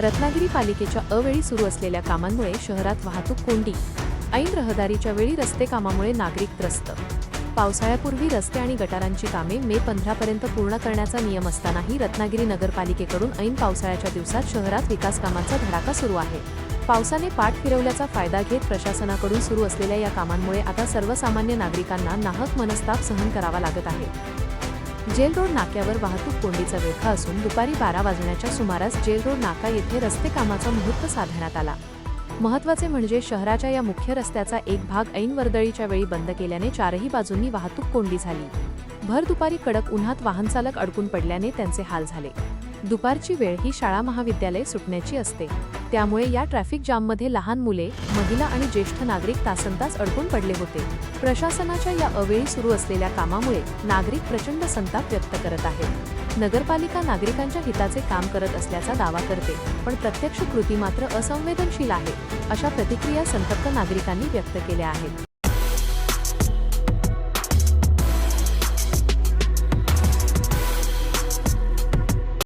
रत्नागिरी पालिकेच्या अवेळी सुरू असलेल्या कामांमुळे शहरात वाहतूक कोंडी. ऐन रहदारीच्या वेळी रस्ते कामामुळे नागरिक त्रस्त. पावसाळ्यापूर्वी रस्ते आणि गटारांची कामे मे 15 पर्यंत पूर्ण करण्याचा नियम असतानाही रत्नागिरी नगरपालिकेकडून ऐन पावसाळ्याच्या दिवसात शहरात विकास कामांचा धडाका सुरू आहे. पावसाने पाठ फिरवल्याचा फायदा घेत प्रशासनाकडून सुरू असलेल्या या कामांमुळे आता सर्वसामान्य नागरिकांना नाहक मनस्ताप सहन करावा लागत आहे. जेल रोड नाक्यावर वाहतूक कोंडीचा वेढा असून दुपारी 12 वाजण्याच्या सुमारास जेल रोड नाका येथे रस्ते कामाचा मुहूर्त साधण्यात आला. महत्त्वाचे म्हणजे शहराच्या या मुख्य रस्त्याचा एक भाग ऐन वर्दळीच्या वेळी बंद केल्याने चारही बाजूंनी वाहतूक कोंडी झाली. भर दुपारी कडक उन्हात वाहनचालक अडकून पडल्याने त्यांचे हाल झाले. दुपारची वेळ ही शाळा महाविद्यालय सुटण्याची असते, त्यामुळे या ट्रॅफिक जाममध्ये लहान मुले, महिला आणि ज्येष्ठ नागरिक तासनतास अडकून पडले होते. प्रशासनाच्या या अवेळी सुरू असलेल्या कामामुळे नागरिक प्रचंड संताप व्यक्त करत आहेत. नगरपालिका नागरिकांच्या हिताचे काम करत असल्याचा दावा करते, पण प्रत्यक्ष कृती मात्र असंवेदनशील आहे, अशा प्रतिक्रिया संतप्त नागरिकांनी व्यक्त केल्या आहेत.